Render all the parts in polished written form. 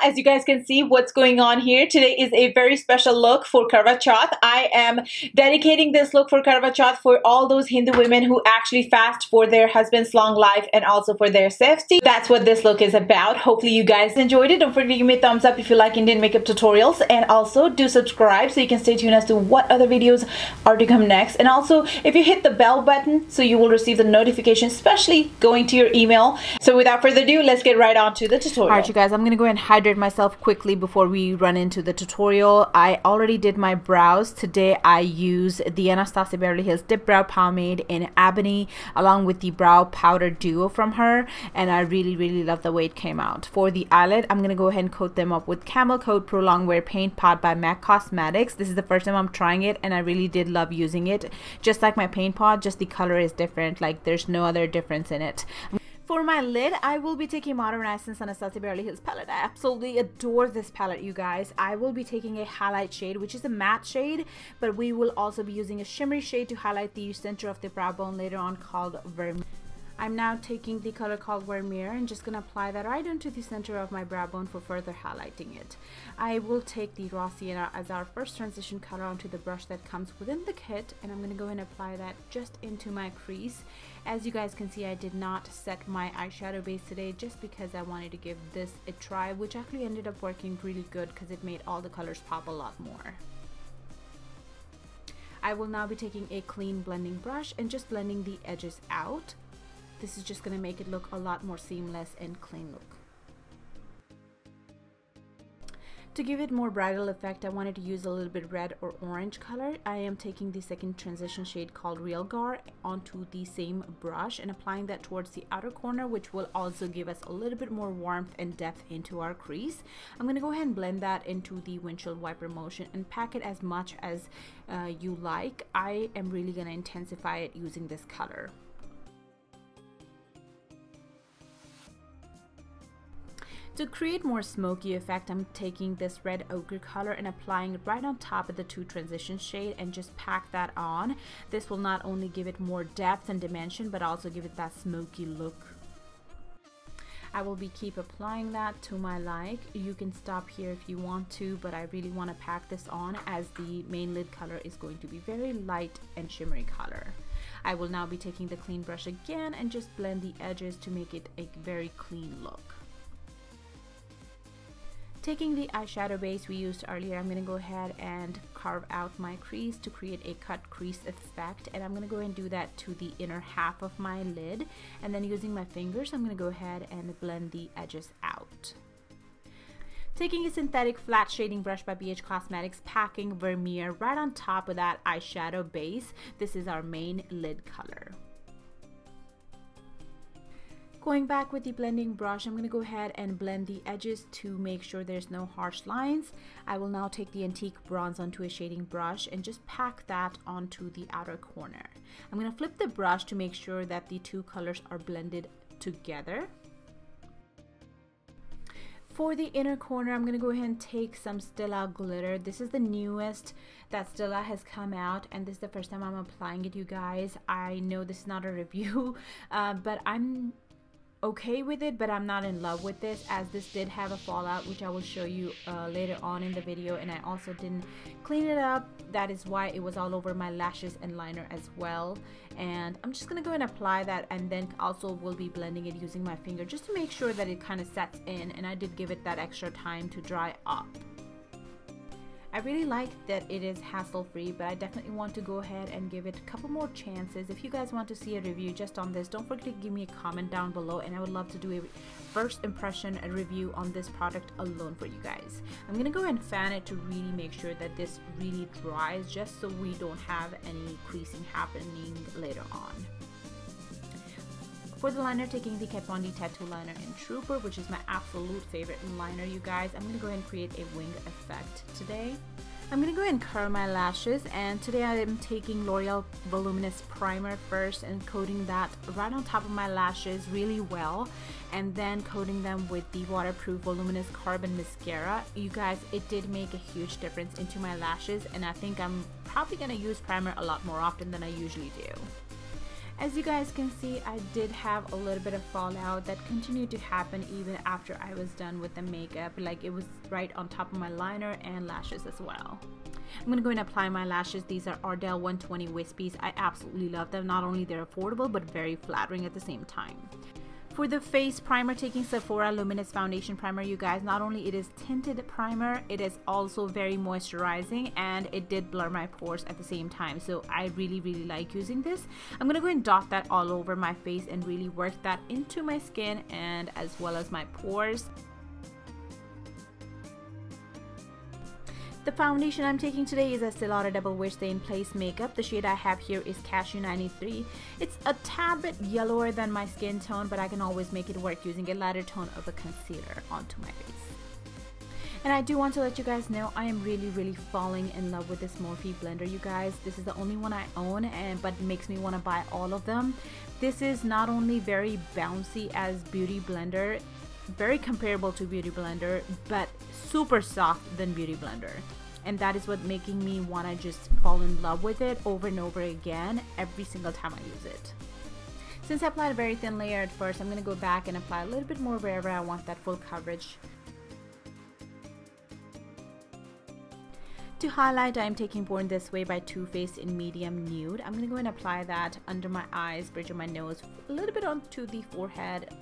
As you guys can see what's going on here, today is a very special look for Karwachauth. I am dedicating this look for Karwachauth for all those Hindu women who actually fast for their husband's long life and also for their safety. That's what this look is about. Hopefully you guys enjoyed it. Don't forget to give me a thumbs up if you like Indian makeup tutorials, and also do subscribe so you can stay tuned as to what other videos are to come next. And also if you hit the bell button so you will receive the notification, especially going to your email. So without further ado, let's get right on to the tutorial. Alright you guys, I'm gonna go ahead and hydrate myself quickly before we run into the tutorial. I already did my brows. Today I use the Anastasia Beverly Hills Dip Brow Pomade in Ebony along with the brow powder duo from her, and I really love the way it came out. For the eyelid, I'm gonna go ahead and coat them up with Camel Coat Pro Longwear Paint Pot by MAC Cosmetics. This is the first time I'm trying it and I really did love using it. Just like my paint pot, just the color is different, like there's no other difference in it. For my lid, I will be taking Modern Essence Anastasia Beverly Hills palette. I absolutely adore this palette, you guys. I will be taking a highlight shade, which is a matte shade, but we will also be using a shimmery shade to highlight the center of the brow bone later on, called Vermeer. I'm now taking the color called Vermeer and just going to apply that right into the center of my brow bone for further highlighting it. I will take the Raw Sienna as our first transition color onto the brush that comes within the kit, and I'm going to go ahead and apply that just into my crease. As you guys can see, I did not set my eyeshadow base today just because I wanted to give this a try, which actually ended up working really good because it made all the colors pop a lot more. I will now be taking a clean blending brush and just blending the edges out. This is just going to make it look a lot more seamless and clean look. To give it more bridal effect, I wanted to use a little bit red or orange color. I am taking the second transition shade called Real Gar onto the same brush and applying that towards the outer corner, which will also give us a little bit more warmth and depth into our crease. I'm going to go ahead and blend that into the windshield wiper motion and pack it as much as you like. I am really going to intensify it using this color. To create more smoky effect, I'm taking this red ochre color and applying it right on top of the two transition shade and just pack that on. This will not only give it more depth and dimension, but also give it that smoky look. I will be keep applying that to my like. You can stop here if you want to, but I really want to pack this on as the main lid color is going to be very light and shimmery color. I will now be taking the clean brush again and just blend the edges to make it a very clean look. Taking the eyeshadow base we used earlier, I'm going to go ahead and carve out my crease to create a cut crease effect, and I'm going to go ahead and do that to the inner half of my lid, and then using my fingers I'm going to go ahead and blend the edges out. Taking a synthetic flat shading brush by BH Cosmetics, packing Vermeer right on top of that eyeshadow base. This is our main lid color. Going back with the blending brush, I'm going to go ahead and blend the edges to make sure there's no harsh lines. I will now take the Antique Bronze onto a shading brush and just pack that onto the outer corner. I'm going to flip the brush to make sure that the two colors are blended together. For the inner corner, I'm going to go ahead and take some Stila glitter. This is the newest that Stila has come out, and this is the first time I'm applying it, you guys. I know this is not a review, but I'm okay with it, but I'm not in love with this, as this did have a fallout, which I will show you later on in the video, and I also didn't clean it up. That is why it was all over my lashes and liner as well. And I'm just gonna go and apply that, and then also will be blending it using my finger just to make sure that it kind of sets in, and I did give it that extra time to dry up. I really like that it is hassle-free, but I definitely want to go ahead and give it a couple more chances. If you guys want to see a review just on this, don't forget to give me a comment down below, and I would love to do a first impression review on this product alone for you guys. I'm going to go ahead and fan it to really make sure that this really dries, just so we don't have any creasing happening later on. For the liner, taking the Kat Von D Tattoo Liner in Trooper, which is my absolute favorite liner, you guys. I'm going to go ahead and create a wing effect today. I'm going to go ahead and curl my lashes, and today I am taking L'Oreal Voluminous Primer first and coating that right on top of my lashes really well, and then coating them with the Waterproof Voluminous Carbon Mascara. You guys, it did make a huge difference into my lashes, and I think I'm probably going to use primer a lot more often than I usually do. As you guys can see, I did have a little bit of fallout that continued to happen even after I was done with the makeup. Like, it was right on top of my liner and lashes as well. I'm gonna go and apply my lashes. These are Ardell 120 Wispies. I absolutely love them. Not only they're affordable, but very flattering at the same time. For the face primer, taking Sephora Luminous Foundation Primer, you guys, not only it is tinted primer, it is also very moisturizing, and it did blur my pores at the same time. So I really like using this. I'm gonna go and dot that all over my face and really work that into my skin and as well as my pores. The foundation I'm taking today is a Stellata Double Wear Stay in Place Makeup. The shade I have here is Cashew 93. It's a tad bit yellower than my skin tone, but I can always make it work using a lighter tone of a concealer onto my face. And I do want to let you guys know I am really falling in love with this Morphe blender, you guys. This is the only one I own, but it makes me want to buy all of them. This is not only very bouncy as Beauty Blender, very comparable to Beauty Blender, but super soft than Beauty Blender, and that is what making me want to just fall in love with it over and over again every single time I use it. Since I applied a very thin layer at first, I'm going to go back and apply a little bit more wherever I want that full coverage. To highlight, I'm taking Born This Way by Too Faced in medium nude. I'm going to go and apply that under my eyes, bridge of my nose, a little bit onto the forehead,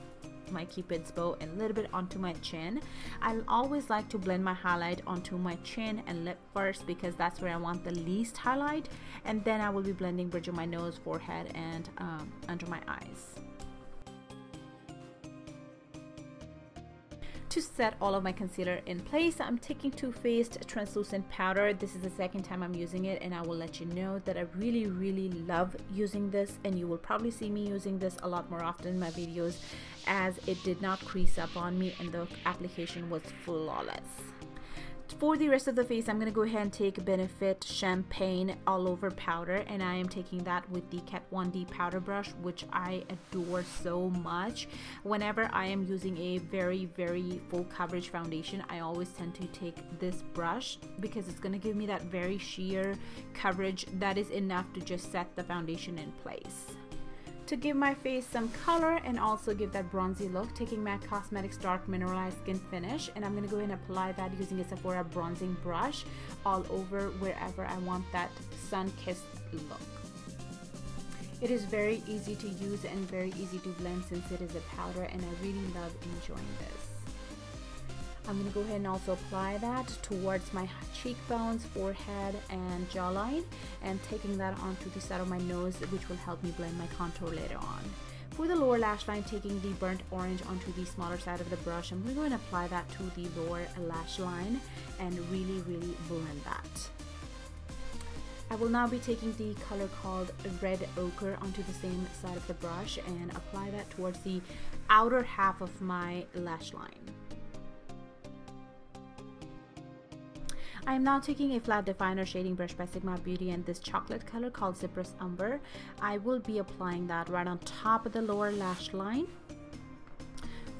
my cupid's bow, and a little bit onto my chin. I always like to blend my highlight onto my chin and lip first because that's where I want the least highlight, and then I will be blending bridge of my nose, forehead, and under my eyes. To set all of my concealer in place, I'm taking Too Faced translucent powder. This is the second time I'm using it, and I will let you know that I really love using this, and you will probably see me using this a lot more often in my videos, as it did not crease up on me and the application was flawless. For the rest of the face, I'm going to go ahead and take Benefit Champagne All Over Powder, and I am taking that with the Kat 1D powder brush, which I adore so much. Whenever I am using a very full coverage foundation, I always tend to take this brush because it's going to give me that very sheer coverage that is enough to just set the foundation in place. To give my face some color and also give that bronzy look, taking MAC Cosmetics Dark Mineralized Skin Finish, and I'm going to go ahead and apply that using a Sephora bronzing brush all over wherever I want that sun-kissed look. It is very easy to use and very easy to blend since it is a powder, and I really love enjoying this. I'm going to go ahead and also apply that towards my cheekbones, forehead, and jawline, and taking that onto the side of my nose, which will help me blend my contour later on. For the lower lash line, taking the burnt orange onto the smaller side of the brush, I'm going to go and apply that to the lower lash line and really blend that. I will now be taking the color called Red Ochre onto the same side of the brush and apply that towards the outer half of my lash line. I am now taking a flat definer shading brush by Sigma Beauty and this chocolate color called Cypress Umber. I will be applying that right on top of the lower lash line.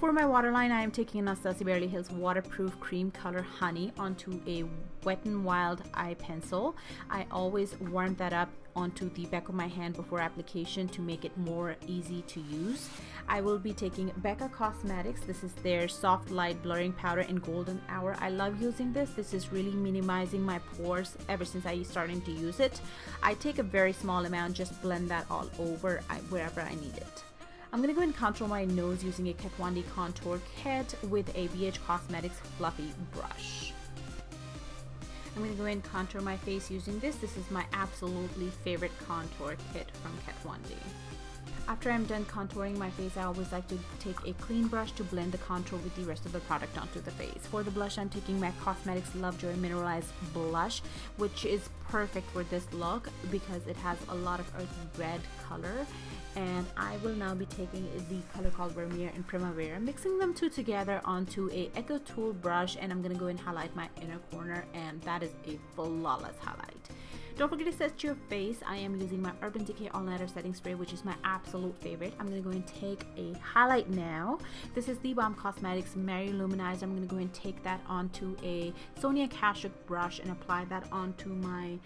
For my waterline, I am taking Anastasia Beverly Hills Waterproof Cream Color Honey onto a Wet n Wild eye pencil. I always warm that up onto the back of my hand before application to make it more easy to use. I will be taking Becca Cosmetics. This is their Soft Light Blurring Powder in Golden Hour. I love using this. This is really minimizing my pores ever since I started to use it. I take a very small amount, just blend that all over wherever I need it. I'm going to go and contour my nose using a Kat 1D contour kit with a BH Cosmetics fluffy brush. I'm going to go and contour my face using this. This is my absolutely favorite contour kit from Kat 1D. After I'm done contouring my face, I always like to take a clean brush to blend the contour with the rest of the product onto the face. For the blush, I'm taking MAC Cosmetics Lovejoy Mineralized Blush, which is perfect for this look because it has a lot of earthy red color. And I will now be taking the color called Vermeer and Primavera, mixing them two together onto a Echo Tool brush, and I'm going to go and highlight my inner corner, and that is a flawless highlight. Don't forget to set your face. I am using my Urban Decay All Nighter Setting Spray, which is my absolute favorite. I'm going to go and take a highlight now. This is the Balm Cosmetics Mary Luminizer. I'm going to go and take that onto a Sonia Kashuk brush and apply that onto my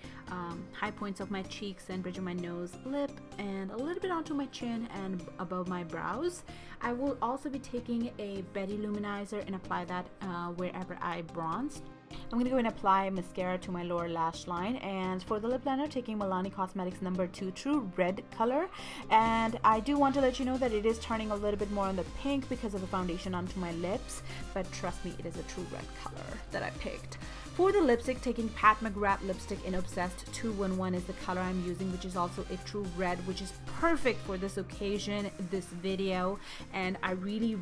high points of my cheeks and bridge of my nose, lip, and a little bit onto my chin and above my brows. I will also be taking a Betty Luminizer and apply that wherever I bronzed. I'm going to go and apply mascara to my lower lash line, and for the lip liner, taking Milani Cosmetics number 2 True Red color. And I do want to let you know that it is turning a little bit more on the pink because of the foundation onto my lips, but trust me, it is a true red color that I picked. For the lipstick, taking Pat McGrath lipstick in Obsessed 211 is the color I'm using, which is also a true red, which is perfect for this occasion, this video. And I really,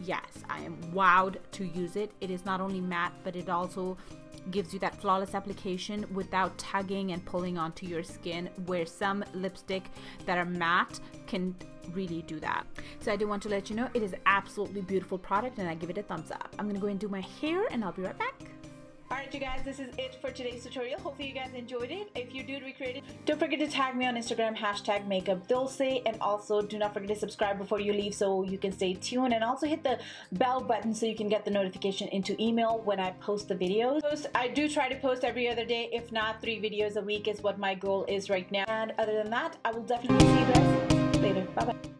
yes, I am wowed to use it. It is not only matte, but it also gives you that flawless application without tugging and pulling onto your skin, where some lipstick that are matte can really do that. So I do want to let you know it is absolutely beautiful product, and I give it a thumbs up. I'm gonna go and do my hair and I'll be right back. Alright you guys, this is it for today's tutorial. Hopefully you guys enjoyed it. If you did recreate it, don't forget to tag me on Instagram, hashtag Makeupdilse, and also do not forget to subscribe before you leave so you can stay tuned, and also hit the bell button so you can get the notification into email when I post the videos. I do try to post every other day, if not 3 videos a week is what my goal is right now. And other than that, I will definitely see you guys later. Bye bye.